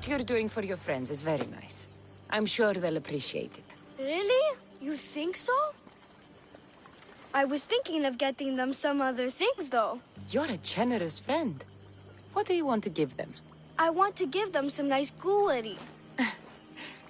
What you're doing for your friends is very nice. I'm sure they'll appreciate it. Really? You think so? I was thinking of getting them some other things, though. You're a generous friend. What do you want to give them? I want to give them some nice jewelry.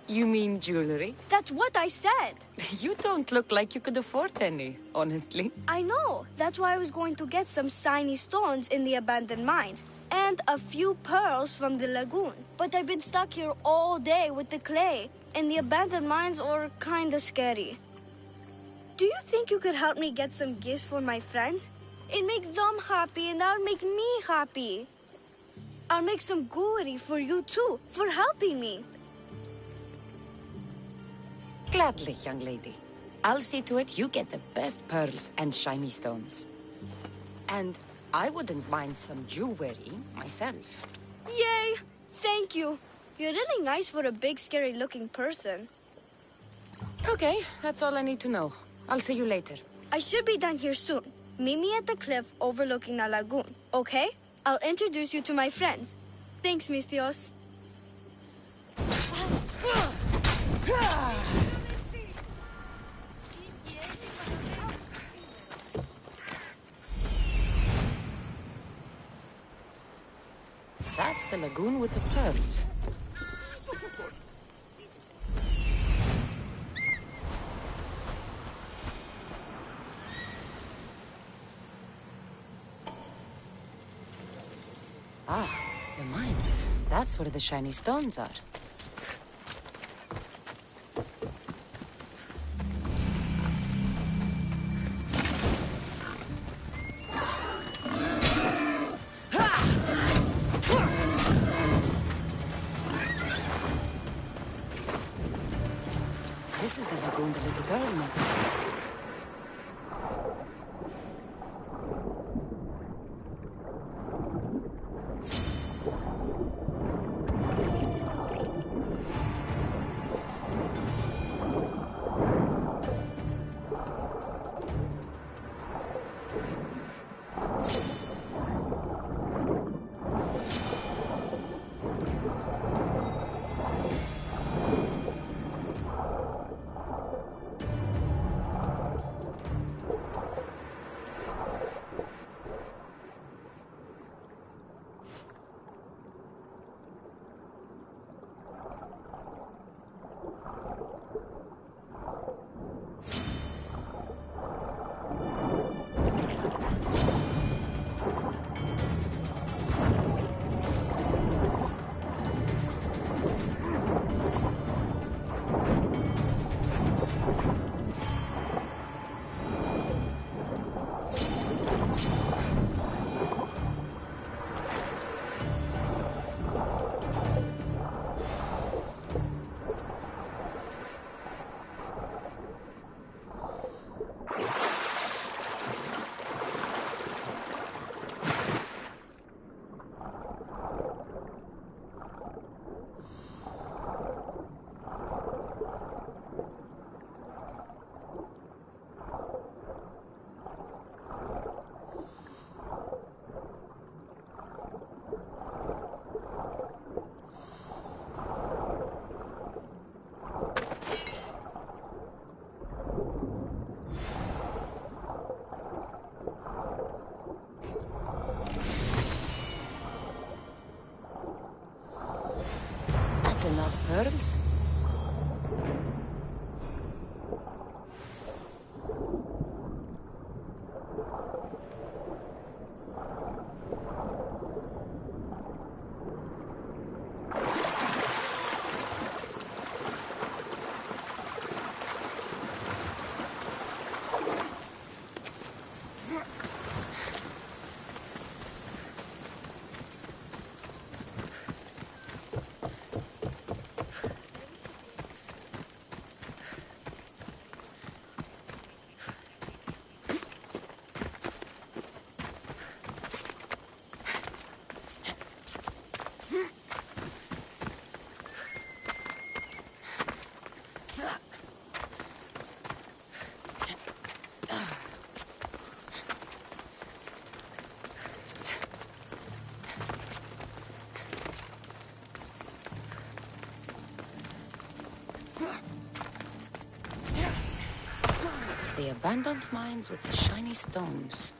You mean jewelry? That's what I said. You don't look like you could afford any, honestly. I know. That's why I was going to get some shiny stones in the abandoned mines and a few pearls from the lagoon. But I've been stuck here all day with the clay, and the abandoned mines are kinda scary. Do you think you could help me get some gifts for my friends? It'd make them happy, and that'll make me happy. I'll make some jewelry for you too, for helping me. Gladly, young lady. I'll see to it you get the best pearls and shiny stones. And I wouldn't mind some jewelry myself. Yay! Thank you. You're really nice for a big, scary-looking person. Okay, that's all I need to know. I'll see you later. I should be done here soon. Meet me at the cliff overlooking the lagoon, okay? I'll introduce you to my friends. Thanks, Mythios. That's the lagoon with the pearls. Ah, the mines. That's where the shiny stones are. This is the lagoon the little girl met. Enough pearls? The abandoned mines with the shiny stones.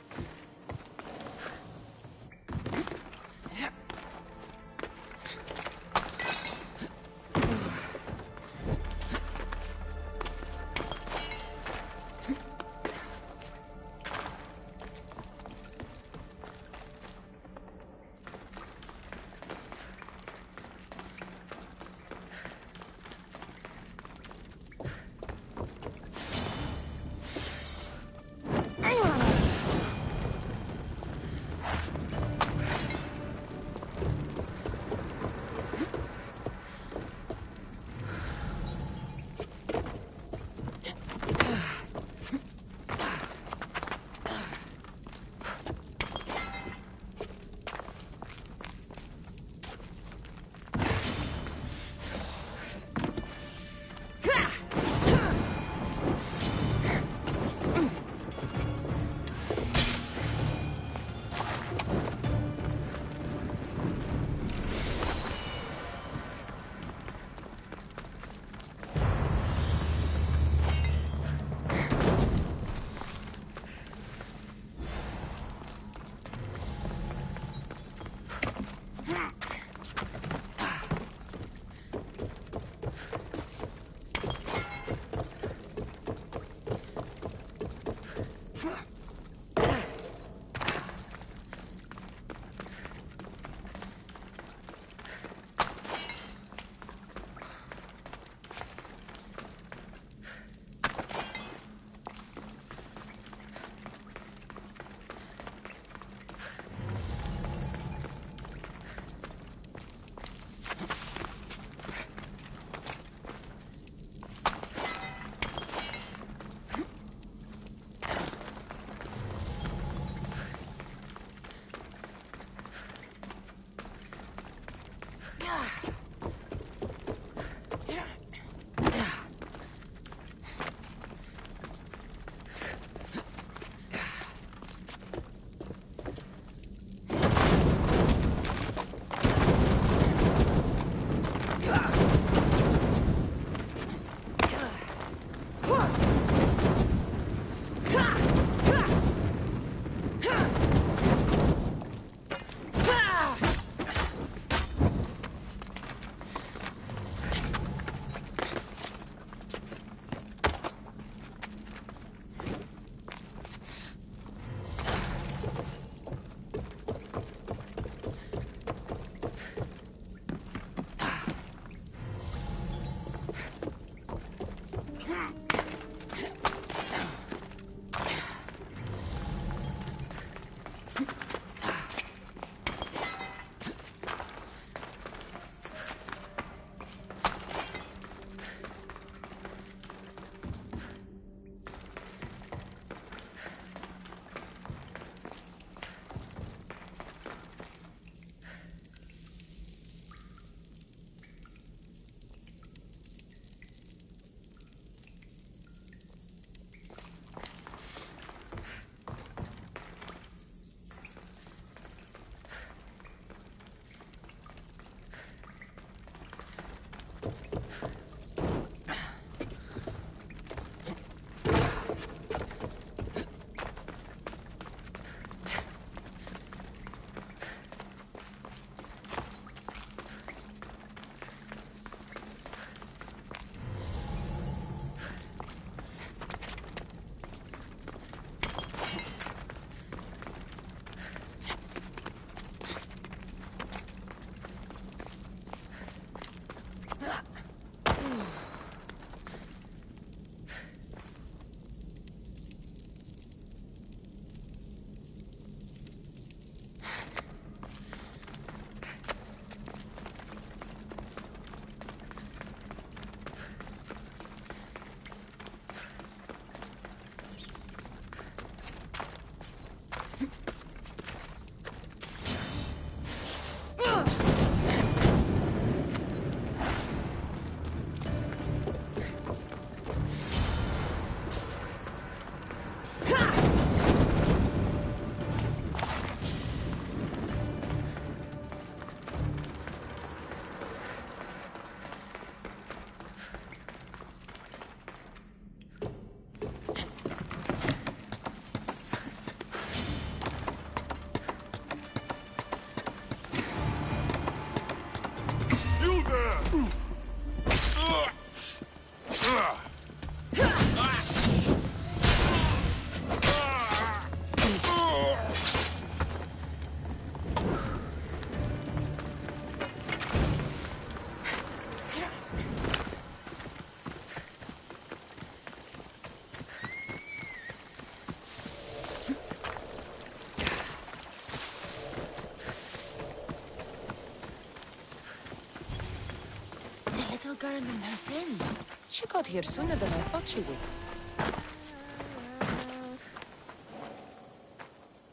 than her friends. She got here sooner than I thought she would.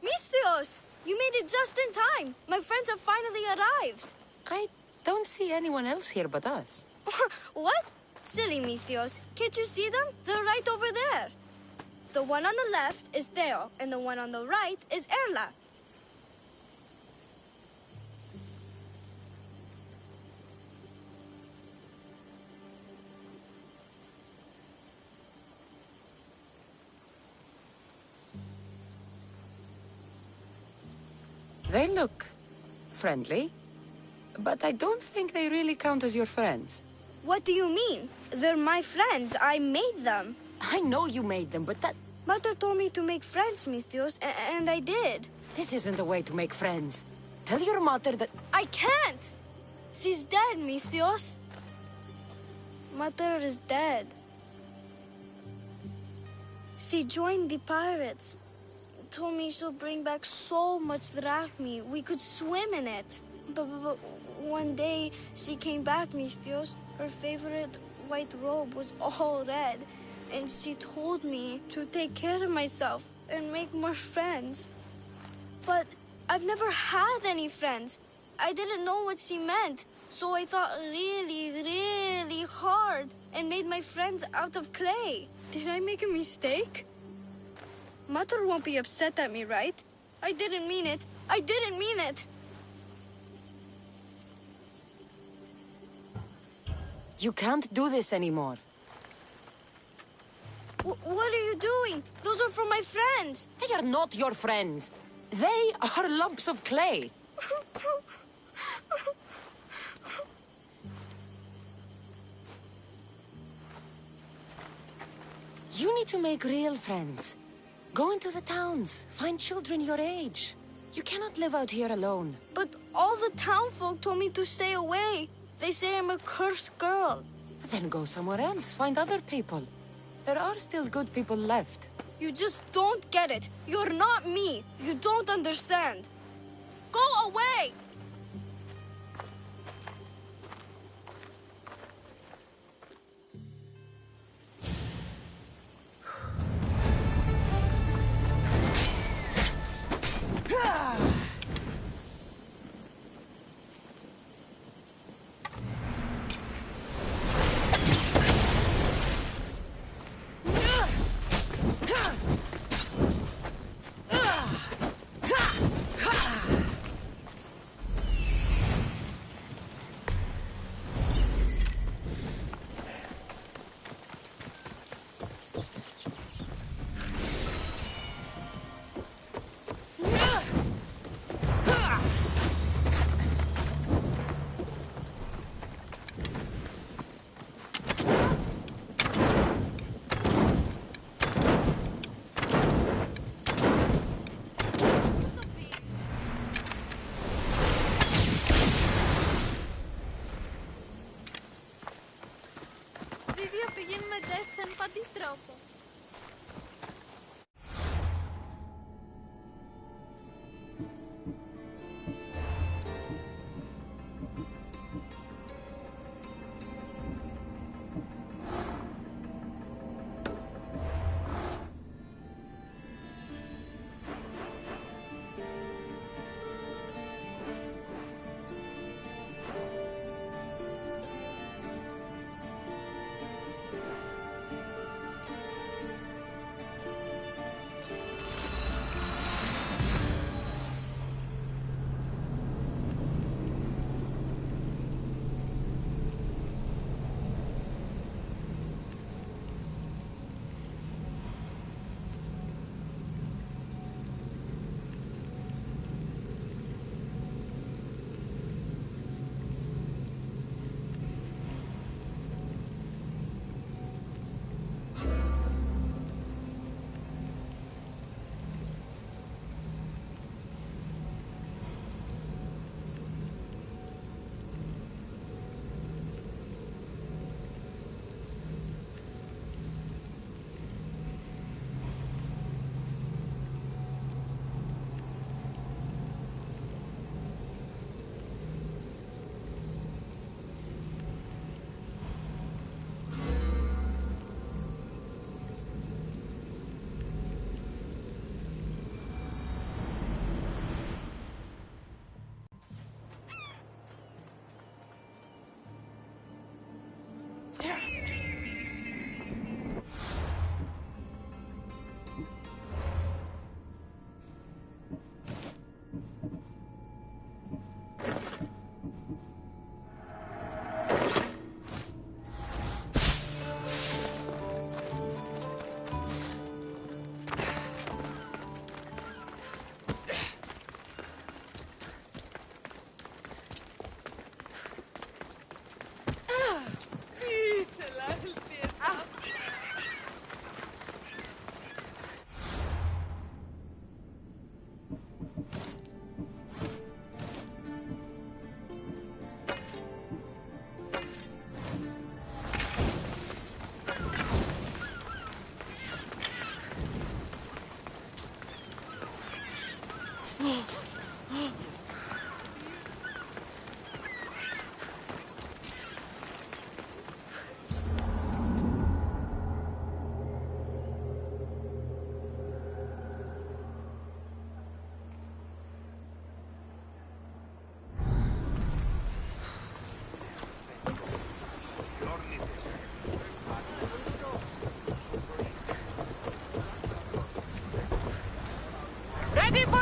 Misthios! You made it just in time! My friends have finally arrived! I don't see anyone else here but us. What? Silly Misthios. Can't you see them? They're right over there. The one on the left is Theo, and the one on the right is Erla. They look friendly, but I don't think they really count as your friends. What do you mean? They're my friends. I made them. I know you made them, but Mother told me to make friends, Misthios, and I did. this isn't the way to make friends. Tell your mother that... I can't! She's dead, Misthios. Mother is dead. She joined the pirates. Told me she'll bring back so much drachmi. We could swim in it. But one day she came back, Misthios. Her favorite white robe was all red. And she told me to take care of myself and make more friends. But I've never had any friends. I didn't know what she meant. So I thought really, really hard and made my friends out of clay. Did I make a mistake? Mother won't be upset at me, right? I didn't mean it. I didn't mean it. You can't do this anymore. What are you doing? Those are from my friends. They are not your friends. They are lumps of clay. You need to make real friends. Go into the towns. Find children your age. You cannot live out here alone. But all the townfolk told me to stay away. They say I'm a cursed girl. Then go somewhere else. Find other people. There are still good people left. You just don't get it. You're not me. You don't understand. Go away!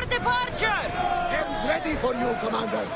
departure! Helm's ready for you, Commander.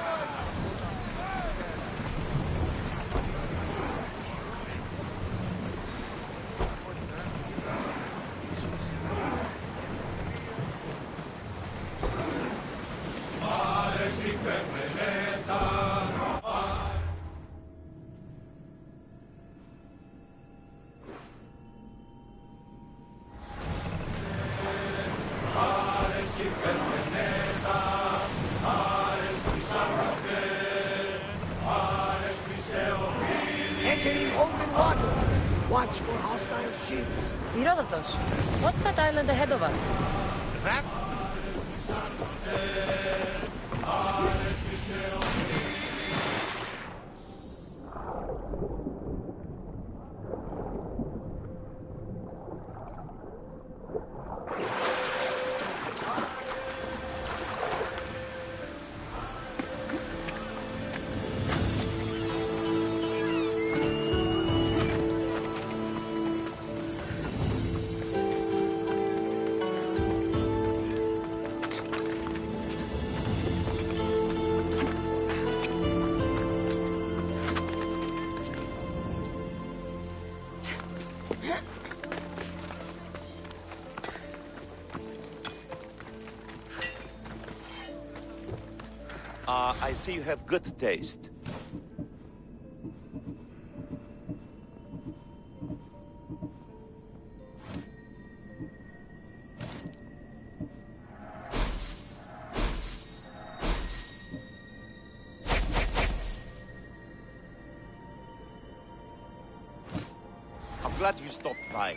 Entering open water. Watch for hostile ships. Herodotus, what's that island ahead of us? That? I see you have good taste. I'm glad you stopped by.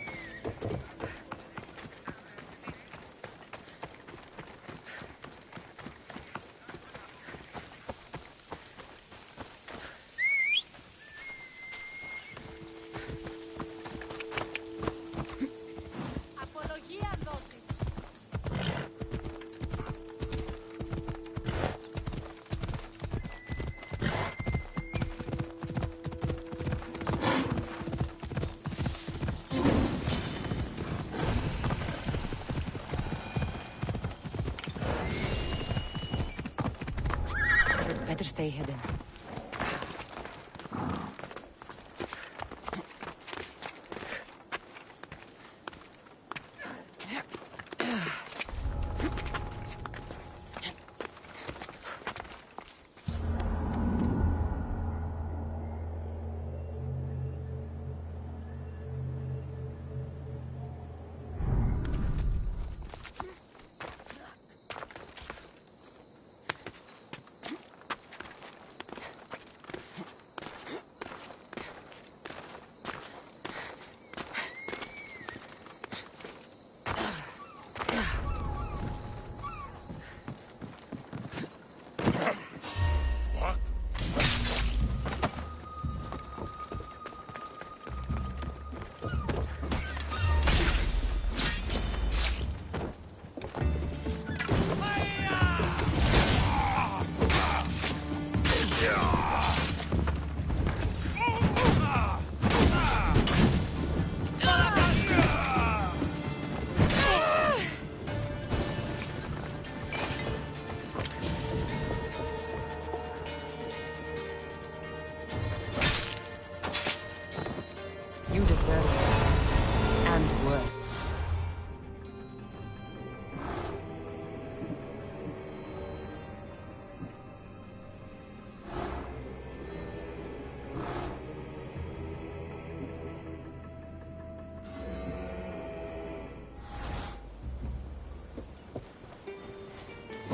Better stay hidden. You deserve it. And worth.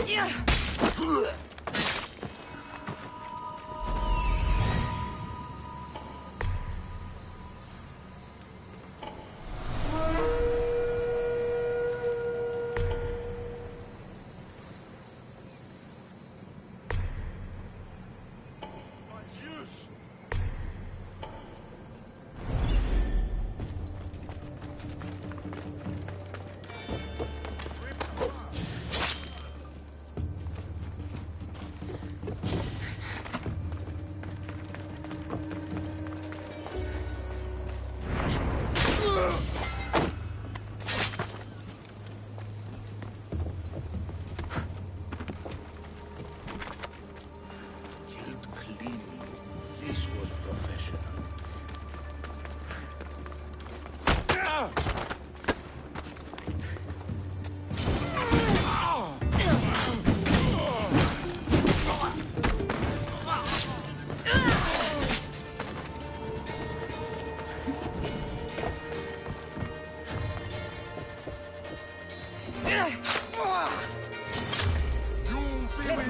Yeah.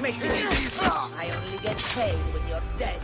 make this easy. I only get paid when you're dead.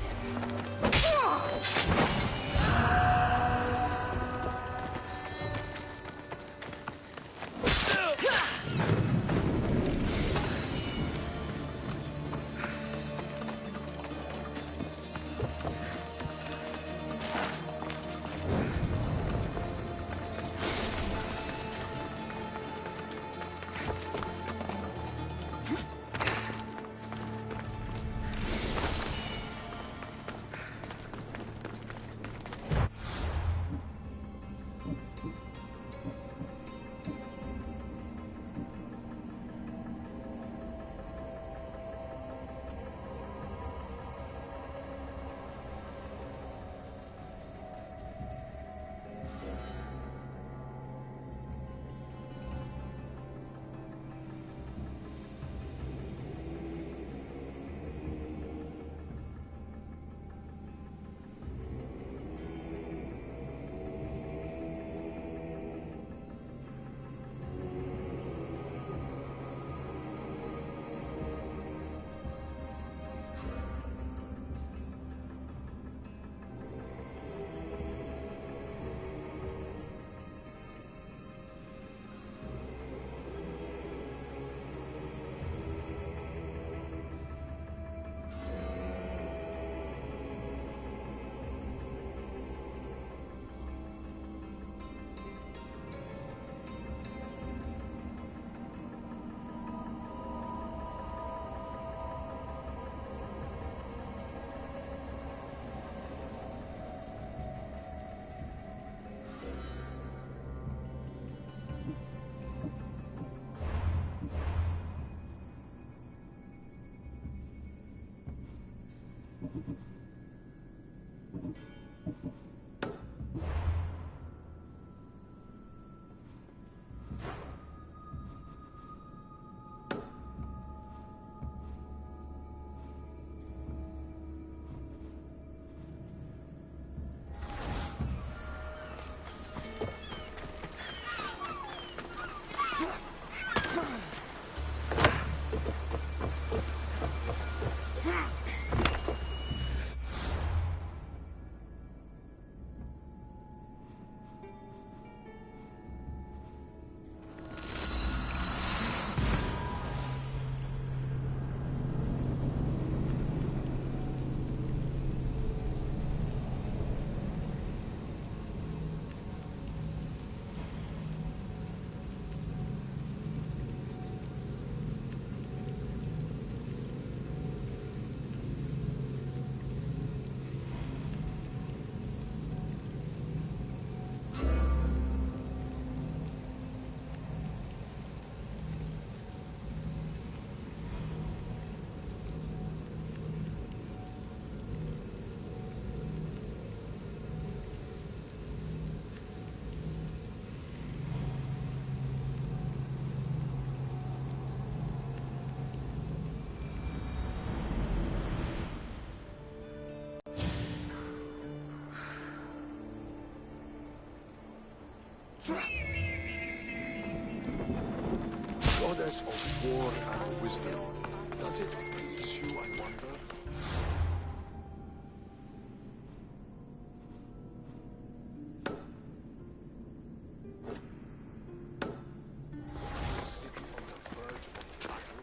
Goddess of war and wisdom. Does it please you, I wonder? Sitting on the verge of battle.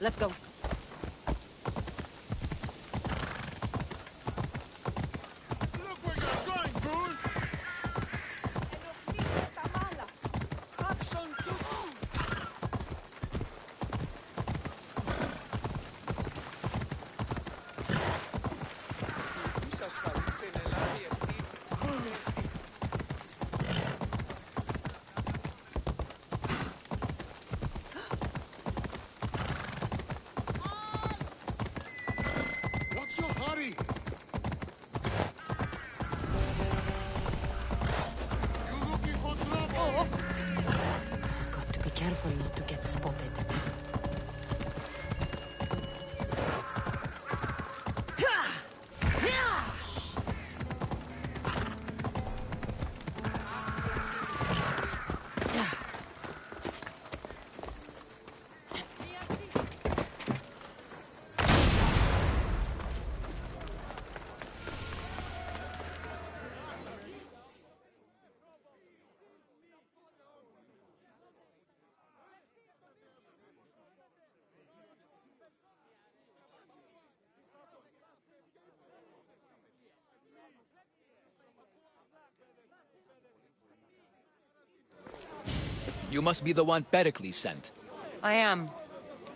Let's go. Look where you're going, fool! What's your hurry? You looking for trouble? Got to be careful not to get spotted. You must be the one Pericles sent. I am.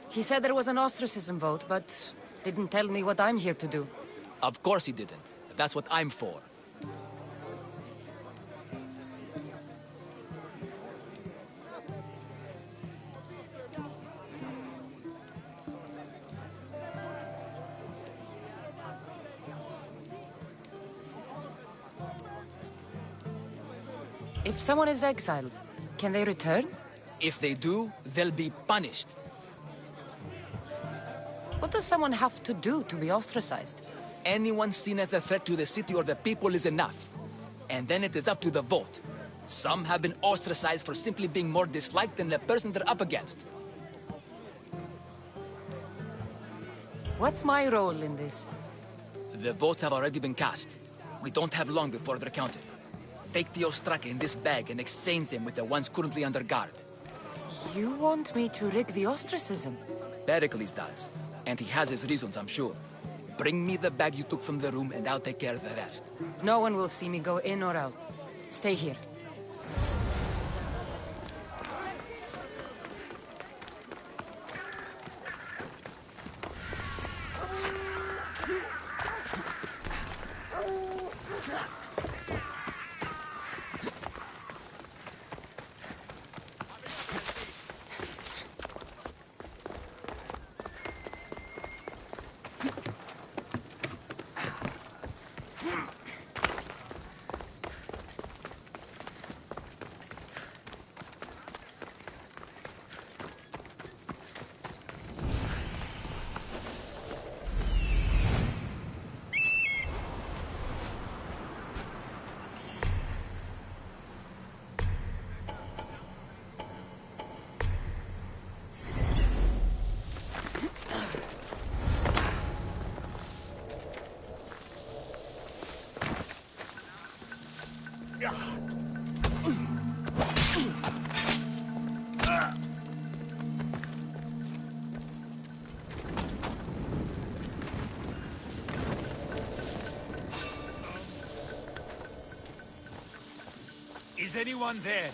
He said there was an ostracism vote, but didn't tell me what I'm here to do. Of course he didn't. That's what I'm for. If someone is exiled, can they return? If they do, they'll be punished. What does someone have to do to be ostracized? Anyone seen as a threat to the city or the people is enough. And then it is up to the vote. Some have been ostracized for simply being more disliked than the person they're up against. What's my role in this? The votes have already been cast. We don't have long before they're counted. Take the Ostraka in this bag and exchange them with the ones currently under guard. You want me to rig the ostracism? Pericles does. And he has his reasons, I'm sure. Bring me the bag you took from the room and I'll take care of the rest. No one will see me go in or out. Stay here. Is anyone there?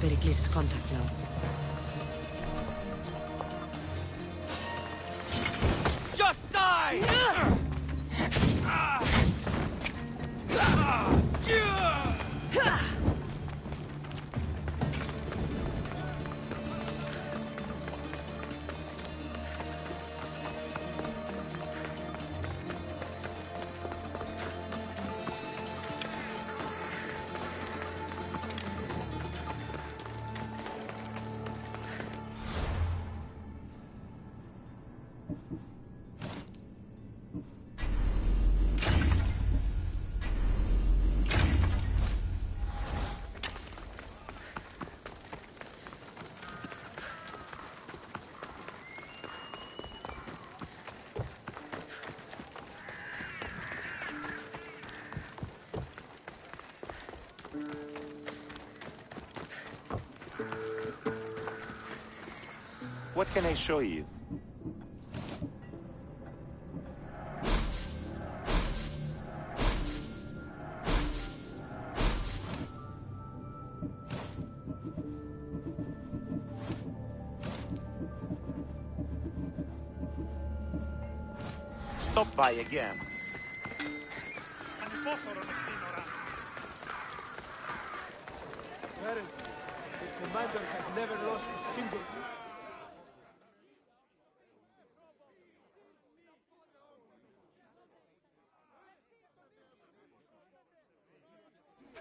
Pericles' contact now. Just die! What can I show you? Stop by again. Baron, the commander has never lost a single...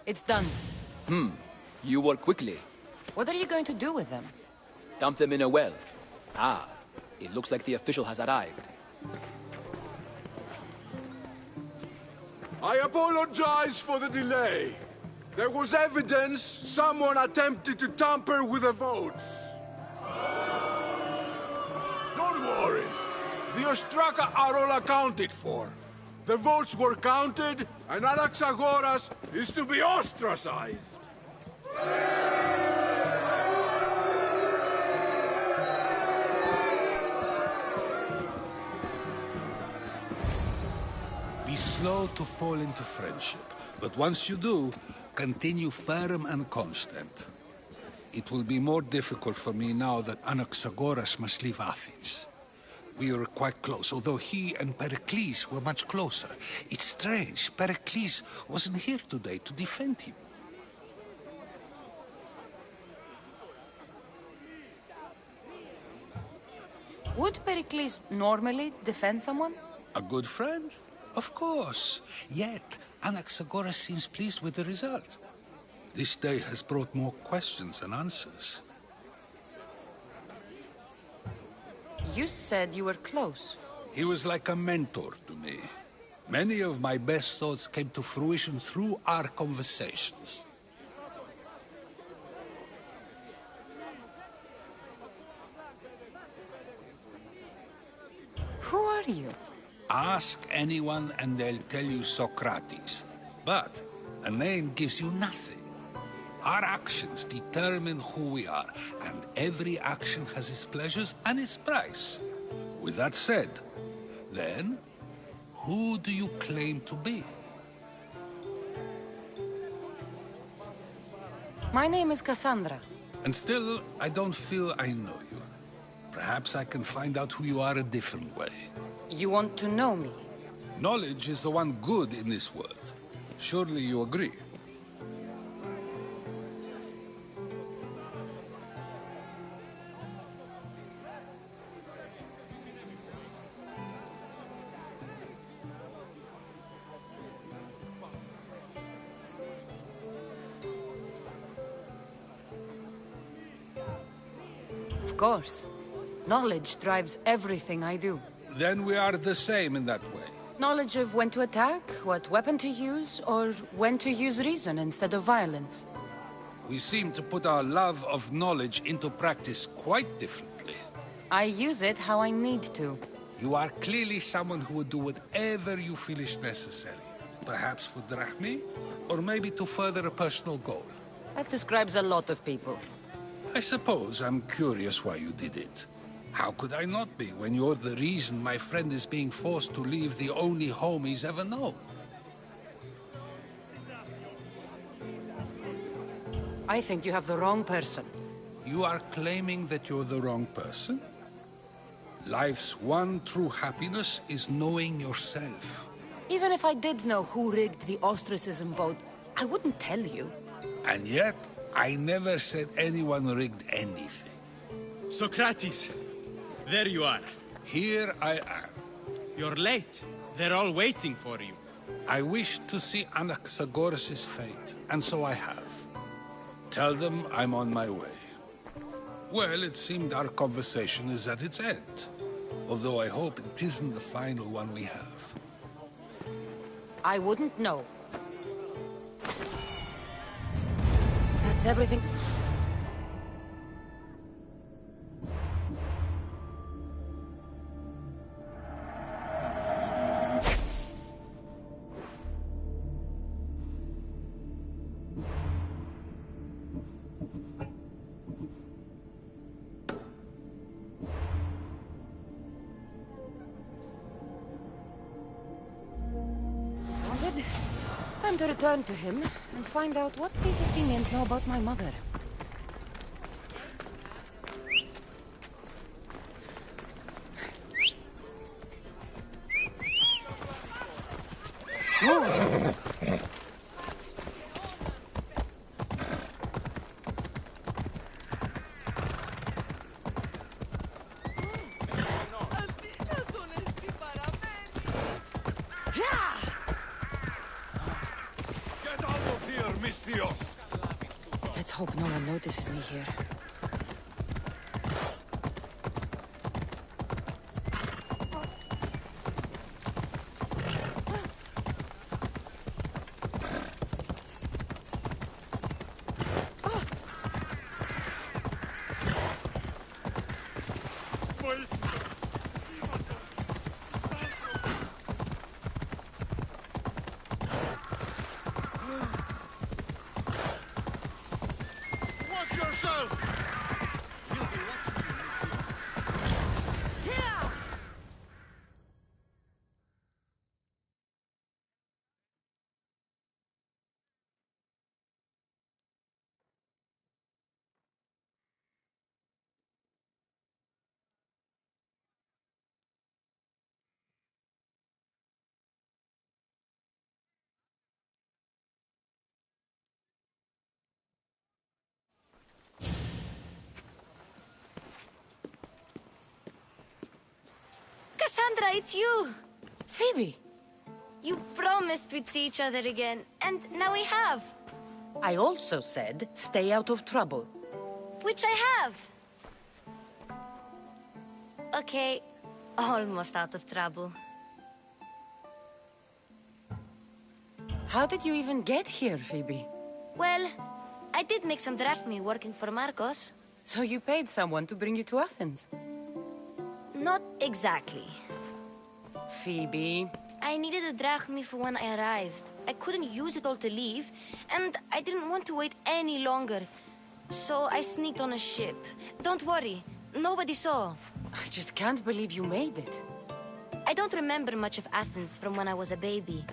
It's done. You work quickly. What are you going to do with them? Dump them in a well. Ah, it looks like the official has arrived. I apologize for the delay. There was evidence someone attempted to tamper with the votes. Don't worry. The Ostraka are all accounted for. The votes were counted, and Anaxagoras is to be ostracized. Be slow to fall into friendship, but once you do, continue firm and constant. It will be more difficult for me now that Anaxagoras must leave Athens. We were quite close, although he and Pericles were much closer. It's strange, Pericles wasn't here today to defend him. Would Pericles normally defend someone? A good friend? Of course. Yet, Anaxagoras seems pleased with the result. This day has brought more questions than answers. You said you were close. He was like a mentor to me. Many of my best thoughts came to fruition through our conversations. Who are you? Ask anyone and they'll tell you Socrates. But a name gives you nothing. Our actions determine who we are, and every action has its pleasures and its price. With that said, then, who do you claim to be? My name is Cassandra. And still, I don't feel I know you. Perhaps I can find out who you are a different way. You want to know me? Knowledge is the one good in this world. Surely you agree? Of course. Knowledge drives everything I do. Then we are the same in that way. Knowledge of when to attack, what weapon to use, or when to use reason instead of violence. We seem to put our love of knowledge into practice quite differently. I use it how I need to. You are clearly someone who would do whatever you feel is necessary. Perhaps for drachmi, or maybe to further a personal goal. That describes a lot of people. I suppose I'm curious why you did it. How could I not be when you're the reason my friend is being forced to leave the only home he's ever known? I think you have the wrong person. You are claiming that you're the wrong person? Life's one true happiness is knowing yourself. Even if I did know who rigged the ostracism vote, I wouldn't tell you. And yet, I never said anyone rigged anything. Socrates, there you are. Here I am. You're late. They're all waiting for you. I wish to see Anaxagoras' fate, and so I have. Tell them I'm on my way. Well, it seemed our conversation is at its end. Although I hope it isn't the final one we have. I wouldn't know. That's everything. Time to return to him and find out what these Athenians know about my mother. Move! Let's hope no one notices me here. Cassandra, it's you! Phoebe! You promised we'd see each other again, and now we have. I also said, stay out of trouble. Which I have. Okay, almost out of trouble. How did you even get here, Phoebe? Well, I did make some drachmi working for Marcos. So you paid someone to bring you to Athens? Not exactly. Phoebe... I needed a drachmi for when I arrived. I couldn't use it all to leave, and I didn't want to wait any longer. So I sneaked on a ship. Don't worry, nobody saw. I just can't believe you made it. I don't remember much of Athens from when I was a baby.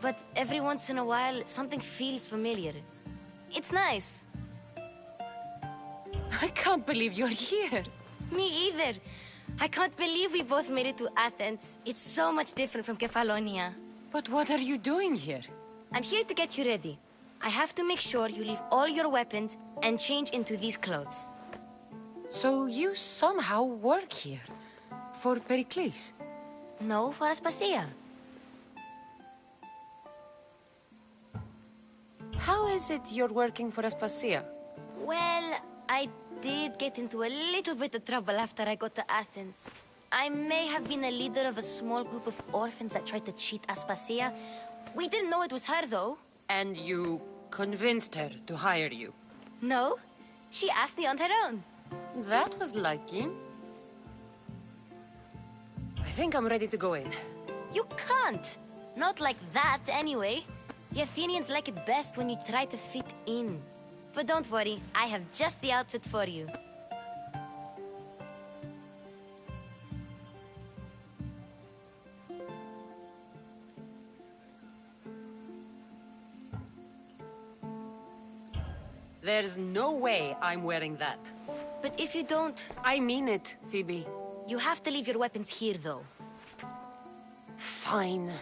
But every once in a while, something feels familiar. It's nice. I can't believe you're here. Me either. I can't believe we both made it to Athens. It's so much different from Kefalonia. But what are you doing here? I'm here to get you ready. I have to make sure you leave all your weapons and change into these clothes. So you somehow work here? For Pericles? No, for Aspasia. How is it you're working for Aspasia? Well, I did get into a little bit of trouble after I got to Athens. I may have been a leader of a small group of orphans that tried to cheat Aspasia. We didn't know it was her, though. And you convinced her to hire you? No, she asked me on her own. That was lucky. I think I'm ready to go in. You can't. Not like that, anyway. The Athenians like it best when you try to fit in. But don't worry, I have just the outfit for you. There's no way I'm wearing that. But if you don't... I mean it, Phoebe. You have to leave your weapons here, though. Fine.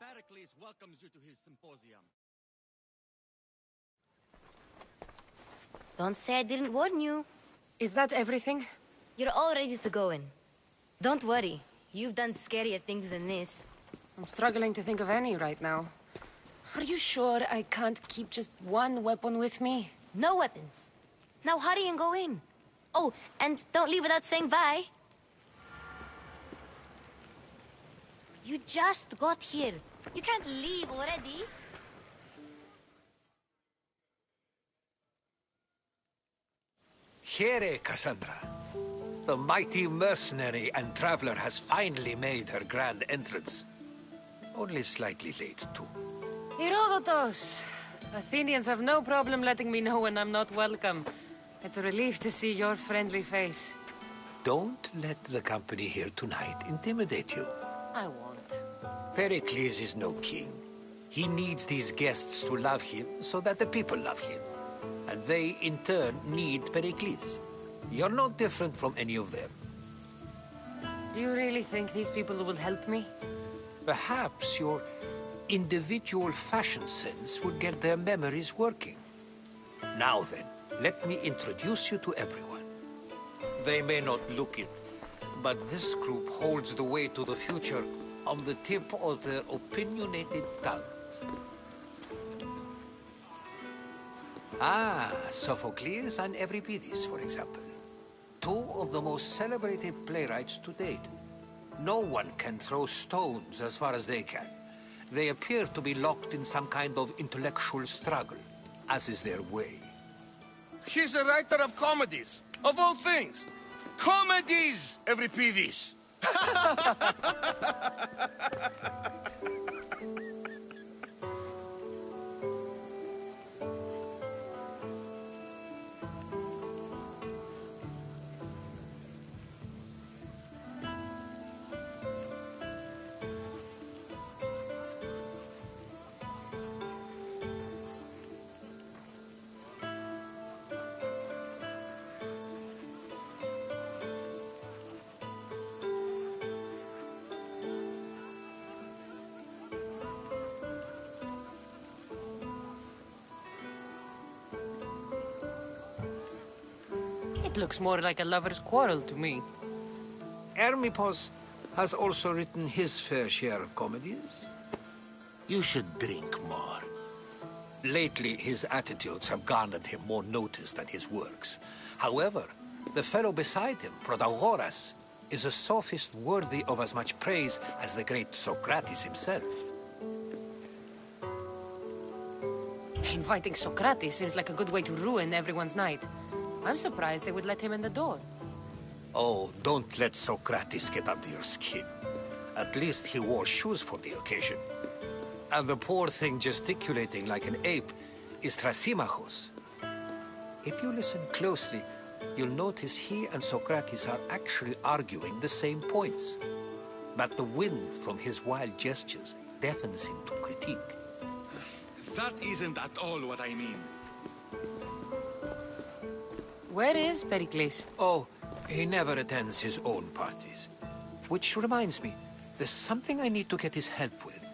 Pericles welcomes you to his symposium. Don't say I didn't warn you. Is that everything? You're all ready to go in. Don't worry. You've done scarier things than this. I'm struggling to think of any right now. Are you sure I can't keep just one weapon with me? No weapons. Now hurry and go in. Oh, and don't leave without saying bye. You just got here. You can't leave already. Here, Cassandra. The mighty mercenary and traveler has finally made her grand entrance. Only slightly late, too. Herodotus! Athenians have no problem letting me know when I'm not welcome. It's a relief to see your friendly face. Don't let the company here tonight intimidate you. I won't. Pericles is no king. He needs these guests to love him so that the people love him. And they, in turn, need Pericles. You're no different from any of them. Do you really think these people will help me? Perhaps your individual fashion sense would get their memories working. Now then, let me introduce you to everyone. They may not look it, but this group holds the way to the future on the tip of their opinionated tongues. Ah, Sophocles and Euripides, for example. Two of the most celebrated playwrights to date. No one can throw stones as far as they can. They appear to be locked in some kind of intellectual struggle, as is their way. He's a writer of comedies, of all things. Comedies, Euripides! It looks more like a lover's quarrel to me. Hermippos has also written his fair share of comedies. You should drink more. Lately, his attitudes have garnered him more notice than his works. However, the fellow beside him, Protagoras, is a sophist worthy of as much praise as the great Socrates himself. Inviting Socrates seems like a good way to ruin everyone's night. I'm surprised they would let him in the door. Oh, don't let Socrates get under your skin. At least he wore shoes for the occasion. And the poor thing gesticulating like an ape is Thrasymachos. If you listen closely, you'll notice he and Socrates are actually arguing the same points. But the wind from his wild gestures deafens him to critique. That isn't at all what I mean. Where is Pericles? Oh, he never attends his own parties. Which reminds me, there's something I need to get his help with.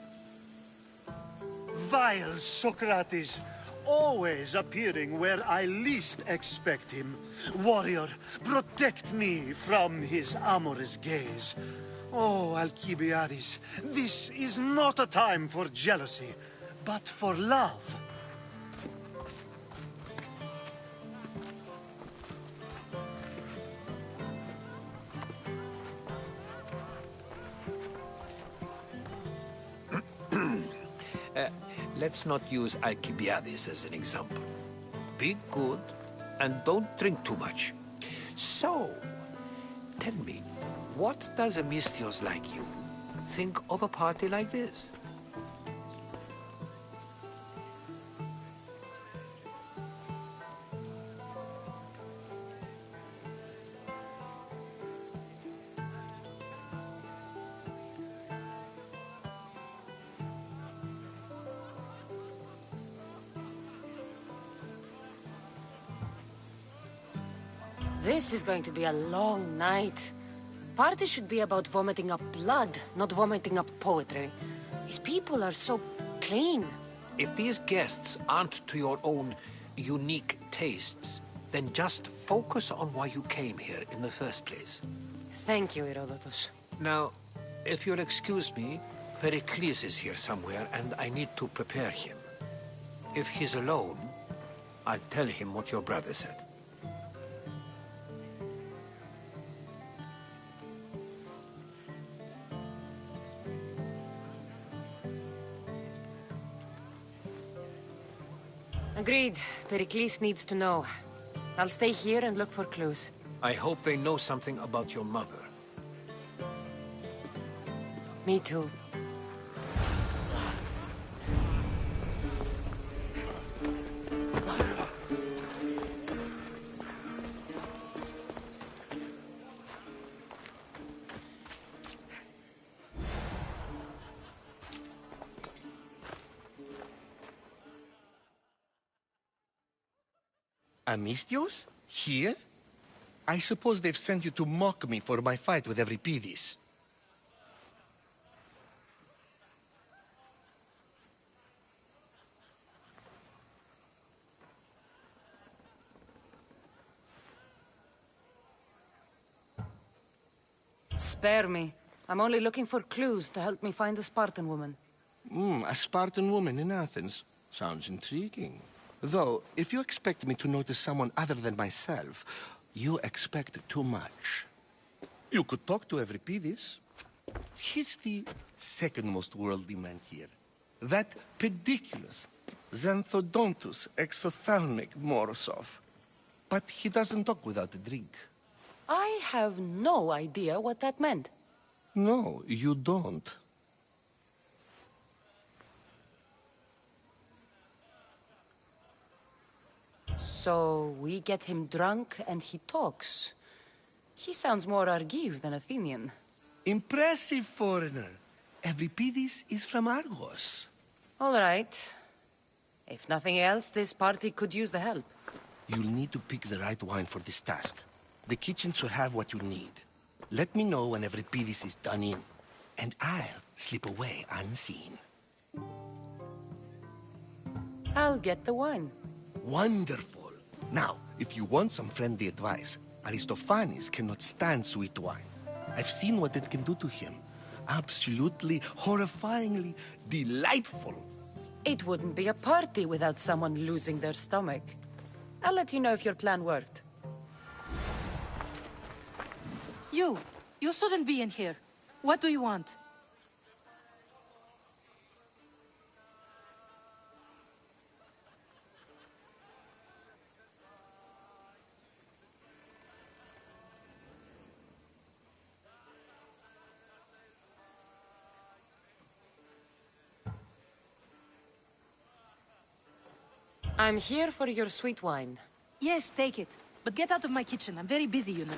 Vile Socrates, always appearing where I least expect him. Warrior, protect me from his amorous gaze. Oh, Alcibiades, this is not a time for jealousy, but for love. Let's not use Alcibiades as an example. Be good, and don't drink too much. So, tell me, what does a Mystios like you think of a party like this? This is going to be a long night. Party should be about vomiting up blood, not vomiting up poetry. These people are so clean. If these guests aren't to your own unique tastes, then just focus on why you came here in the first place. Thank you, Herodotus. Now, if you'll excuse me, Pericles is here somewhere, and I need to prepare him. If he's alone, I'll tell him what your brother said. Agreed. Pericles needs to know. I'll stay here and look for clues. I hope they know something about your mother. Me too. Amistios? Here? I suppose they've sent you to mock me for my fight with Euripides. Spare me. I'm only looking for clues to help me find a Spartan woman. A Spartan woman in Athens. Sounds intriguing. Though, if you expect me to notice someone other than myself, you expect too much. You could talk to Euripides. He's the second most worldly man here. That pediculous, xanthodontus exophthalmic Morosov. But he doesn't talk without a drink. I have no idea what that meant. No, you don't. So we get him drunk and he talks. He sounds more Argive than Athenian. Impressive, foreigner. Euripides is from Argos. All right. If nothing else, this party could use the help. You'll need to pick the right wine for this task. The kitchen should have what you need. Let me know when Euripides is done in, and I'll slip away unseen. I'll get the wine. Wonderful. Now, if you want some friendly advice, Aristophanes cannot stand sweet wine. I've seen what it can do to him. Absolutely, horrifyingly delightful. It wouldn't be a party without someone losing their stomach. I'll let you know if your plan worked. You shouldn't be in here. What do you want? I'm here for your sweet wine. Yes, take it. But get out of my kitchen. I'm very busy, you know.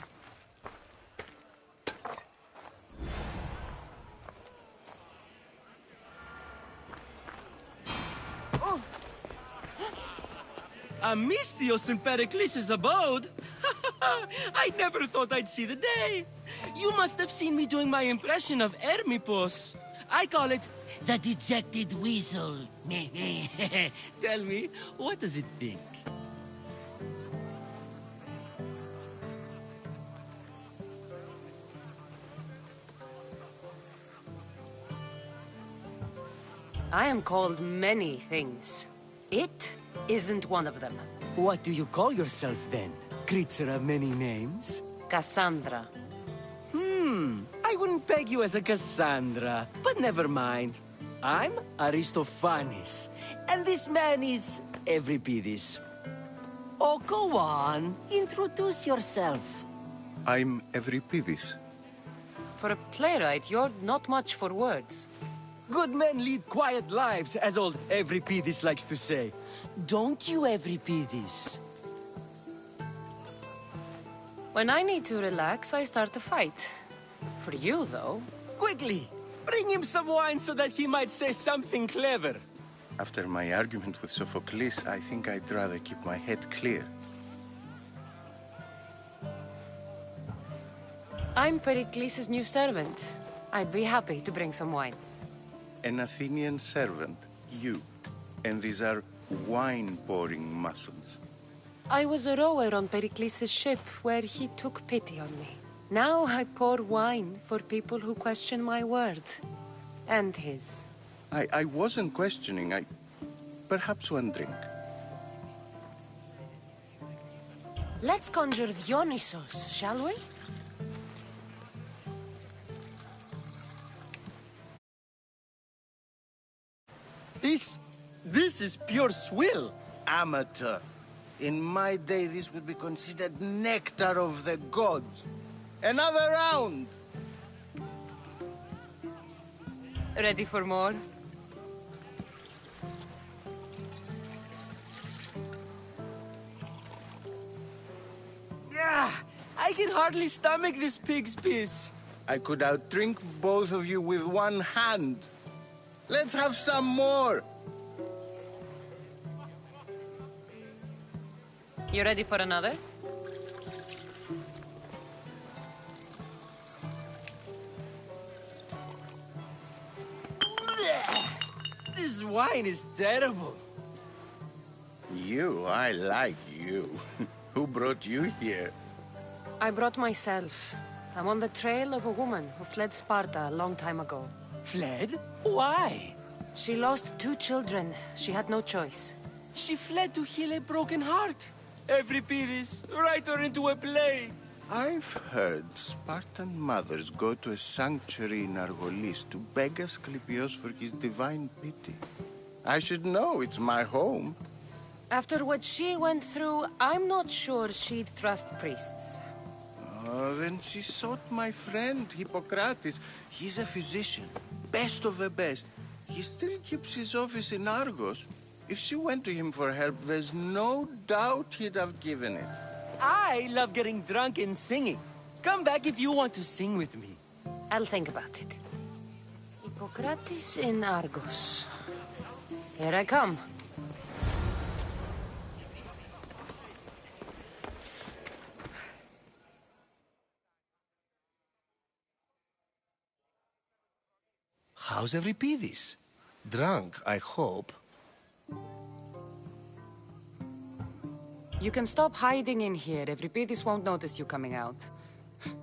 Amistios in Pericles' abode? I never thought I'd see the day. You must have seen me doing my impression of Hermippos. I call it the dejected weasel. Tell me, what does it think? I am called many things. It isn't one of them. What do you call yourself then? Creature of many names? Cassandra. I wouldn't peg you as a Cassandra, but never mind. I'm Aristophanes, and this man is Euripides. Oh, go on. Introduce yourself. I'm Euripides. For a playwright, you're not much for words. Good men lead quiet lives, as old Euripides likes to say. Don't you, Euripides? When I need to relax, I start a fight. For you, though... Quickly! Bring him some wine so that he might say something clever. After my argument with Sophocles, I think I'd rather keep my head clear. I'm Pericles' new servant. I'd be happy to bring some wine. An Athenian servant, you. And these are wine-pouring muscles. I was a rower on Pericles' ship where he took pity on me. Now I pour wine for people who question my word. And his. I wasn't questioning. Perhaps one drink. Let's conjure Dionysos, shall we? This is pure swill. Amateur. In my day, this would be considered nectar of the gods. Another round! Ready for more? Yeah, I can hardly stomach this pig's piss. I could outdrink both of you with one hand. Let's have some more! You ready for another? This wine is terrible. I like you. Who brought you here? I brought myself. I'm on the trail of a woman who fled Sparta a long time ago. Fled? Why? She lost 2 children. She had no choice. She fled to heal a broken heart. Euripides, write her into a play. I've heard Spartan mothers go to a sanctuary in Argolis to beg Asclepios for his divine pity. I should know, it's my home. After what she went through, I'm not sure she'd trust priests. Oh, then she sought my friend, Hippocrates. He's a physician, best of the best. He still keeps his office in Argos. If she went to him for help, there's no doubt he'd have given it. I love getting drunk and singing. Come back if you want to sing with me. I'll think about it. Hippocrates in Argos. Here I come. How's Euripides? Drunk, I hope. You can stop hiding in here. Euripides won't notice you coming out.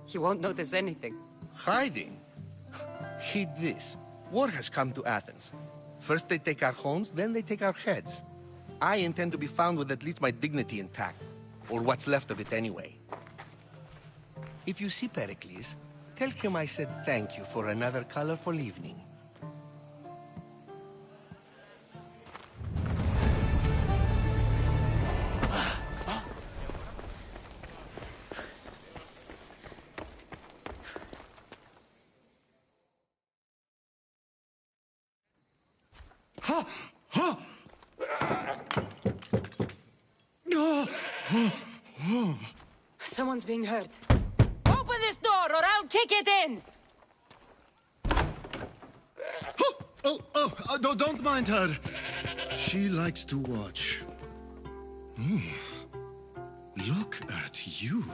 He won't notice anything. Hiding? Heed this. War has come to Athens. First they take our homes, then they take our heads. I intend to be found with at least my dignity intact. Or what's left of it anyway. If you see Pericles, tell him I said thank you for another colorful evening. Someone's being hurt. Open this door or I'll kick it in! Don't mind her. She likes to watch. Look at you.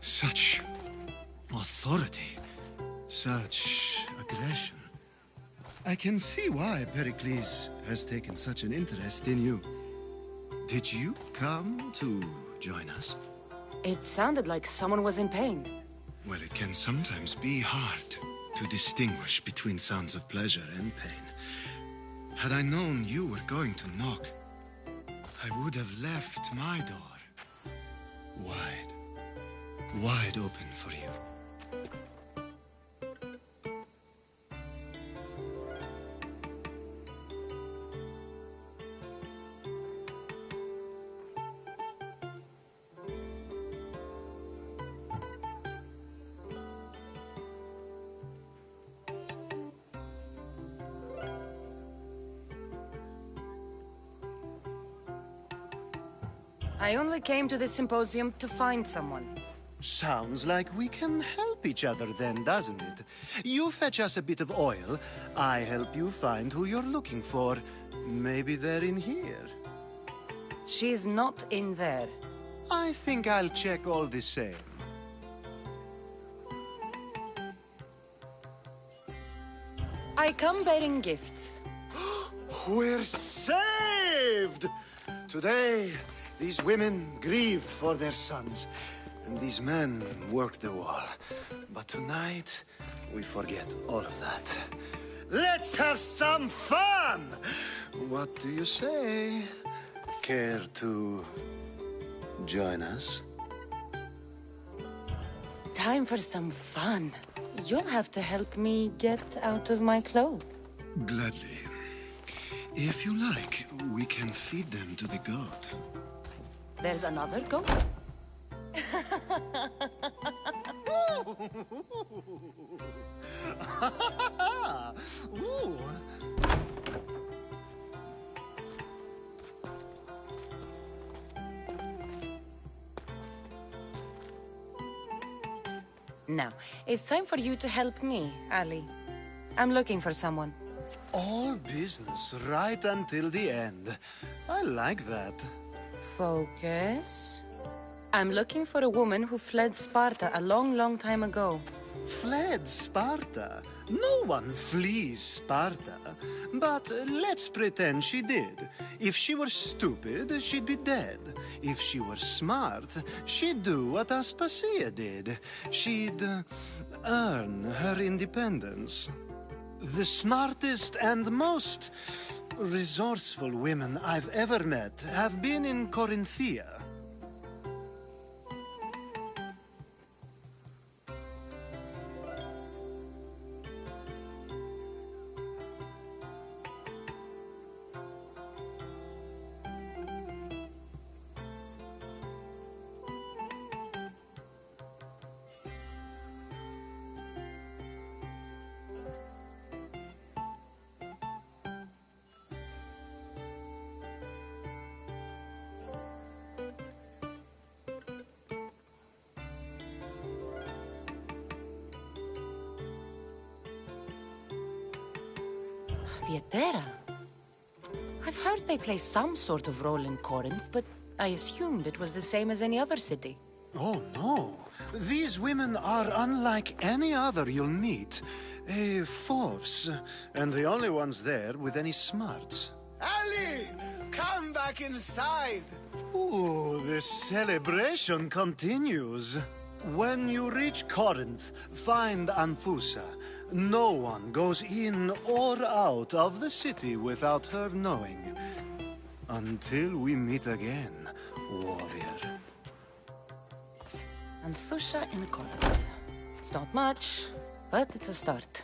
Such authority. Such aggression. I can see why Pericles has taken such an interest in you. Did you come to join us? It sounded like someone was in pain. Well, it can sometimes be hard to distinguish between sounds of pleasure and pain. Had I known you were going to knock, I would have left my door wide open for you. I only came to this symposium to find someone. Sounds like we can help each other then, doesn't it? You fetch us a bit of oil, I help you find who you're looking for. Maybe they're in here. She's not in there. I think I'll check all the same. I come bearing gifts. We're saved! Today, these women grieved for their sons, and these men worked the wall. But tonight, we forget all of that. Let's have some fun! What do you say? Care to join us? Time for some fun. You'll have to help me get out of my clothes. Gladly. If you like, we can feed them to the goat. There's another goat? Ooh. Now, it's time for you to help me, Ali. I'm looking for someone. All business right until the end. I like that. Focus. I'm looking for a woman who fled Sparta a long, long time ago. Fled Sparta? No one flees Sparta. But let's pretend she did. If she were stupid, she'd be dead. If she were smart, she'd do what Aspasia did. She'd earn her independence. The smartest and most resourceful women I've ever met have been in Corinthia. Theatera. I've heard they play some sort of role in Corinth, but I assumed it was the same as any other city. Oh, no. These women are unlike any other you'll meet. A force, and the only ones there with any smarts. Ali! Come back inside! Ooh, the celebration continues. When you reach Corinth, find Anfusa. No one goes in or out of the city without her knowing. Until we meet again, warrior. Anthusha in Corinth. It's not much, but it's a start.